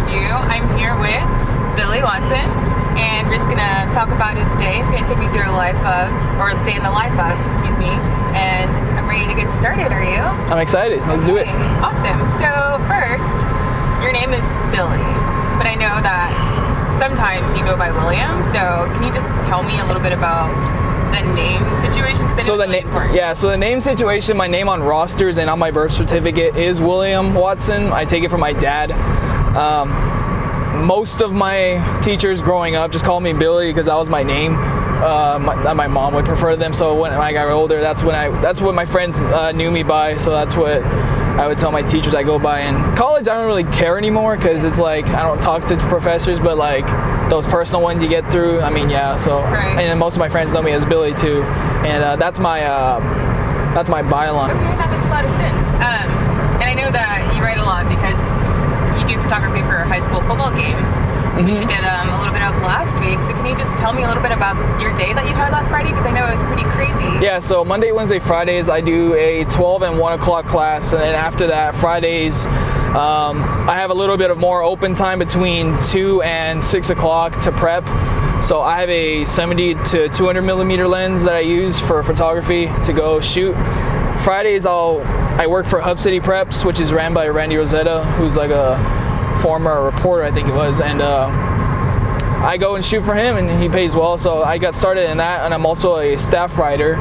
interview. I'm here with Billy Watson, and we're just gonna talk about his day. He's gonna take me through a day in the life of, excuse me, and I'm ready to get started. Are you? I'm excited. Let's do it. Awesome. So first, your name is Billy, but I know that sometimes you go by William, so can you just tell me a little bit about the name situation? So the name situation, my name on rosters and on my birth certificate is William Watson. I take it from my dad. Most of my teachers growing up just called me Billy because that was my name. My mom would prefer them, so when I got older, that's what my friends knew me by. So that's what I would tell my teachers I go by. In college, I don't really care anymore because it's like I don't talk to professors, but like those personal ones you get through, I mean, yeah. So right. And then most of my friends know me as Billy too, and that's my byline. Okay, that makes a lot of sense. And I know that you write a lot because you do photography for high school football games, which you did a little bit of last week. So can you just tell me a little bit about your day that you had last Friday? Because I know it was pretty crazy. Yeah, so Monday, Wednesday, Fridays, I do a 12 and 1 o'clock class. And then after that, Fridays, I have a little bit of more open time between 2 and 6 o'clock to prep. So I have a 70 to 200 millimeter lens that I use for photography to go shoot. Fridays, I work for Hub City Preps, which is ran by Randy Rosetta, who's like a former reporter, I think it was, and I go and shoot for him, and he pays well, so I got started in that. And I'm also a staff writer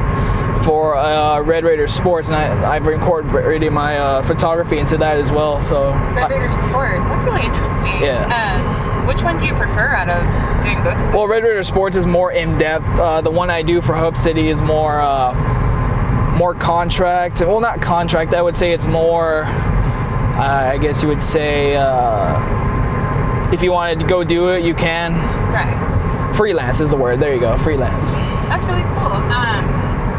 for Red Raider Sports, and I've incorporated my photography into that as well. So Red Raider Sports, that's really interesting. Yeah. Which one do you prefer out of doing both of those? Well, Red Raider Sports is more in-depth. The one I do for Hub City is more contract. Well, not contract, I would say it's more, I guess you would say, if you wanted to go do it, you can. Right. Freelance is the word. There you go. Freelance. That's really cool.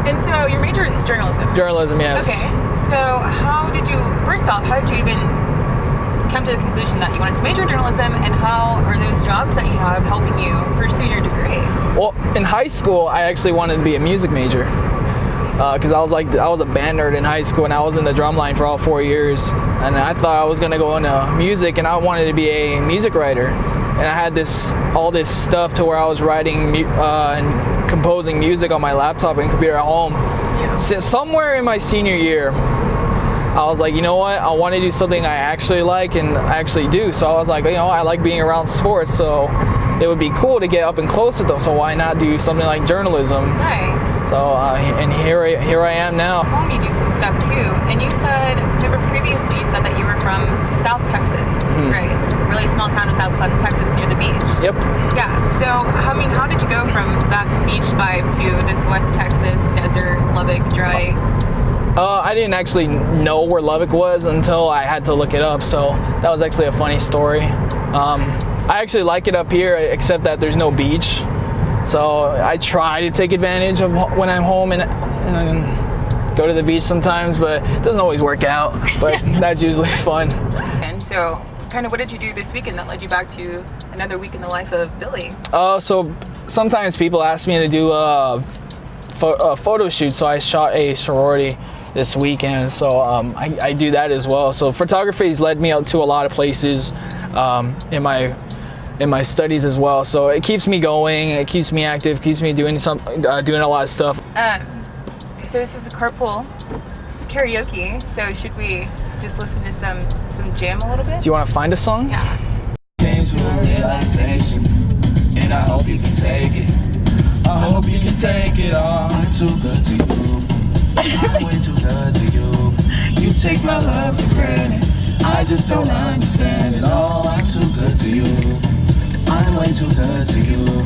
And so your major is journalism. Journalism, yes. Okay. So how did you even come to the conclusion that you wanted to major in journalism, and how are those jobs that you have helping you pursue your degree? Well, in high school, I actually wanted to be a music major. Because I was a band nerd in high school, and I was in the drum line for all 4 years, and I thought I was gonna go into music, and I wanted to be a music writer, and I had all this stuff to where I was writing and composing music on my laptop and computer at home. Yeah. So somewhere in my senior year, I was like, you know what, I want to do something I actually like and actually do. So I was like, I like being around sports, so it would be cool to get up and close with them, so why not do something like journalism? Right. So, and here I am now. Home, you do some stuff too, and you said, previously you said that you were from South Texas, right? Really small town in South Texas near the beach. Yep. Yeah, so, how did you go from that beach vibe to this West Texas desert, Lubbock, dry? I didn't actually know where Lubbock was until I had to look it up, so that was actually a funny story. I actually like it up here, except that there's no beach. So I try to take advantage of when I'm home and go to the beach sometimes, but it doesn't always work out, but that's usually fun. And so kind of what did you do this weekend that led you back to another week in the life of Billy? So sometimes people ask me to do a photo shoot, so I shot a sorority this weekend, so I do that as well. So photography has led me out to a lot of places in my studies as well. So it keeps me going, it keeps me active, keeps me doing a lot of stuff. So this is the Carpool Karaoke. So should we just listen to some jam a little bit? Do you want to find a song? Yeah. Came to a realization, and I hope you can take it. I hope you can take it all. I'm too good to you. I'm way too good to you. You take my love for granted. I just don't understand it all. I'm too good to you. I'm way too good to you.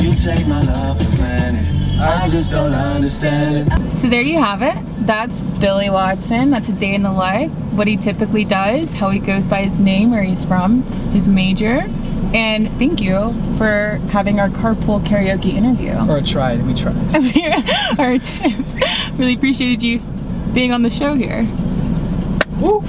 You take my love for granted. I just don't understand it. So there you have it. That's Billy Watson. That's a day in the life. What he typically does, how he goes by his name, where he's from, his major. And thank you for having our Carpool Karaoke interview. We tried. Our attempt. Really appreciated you being on the show here. Woo!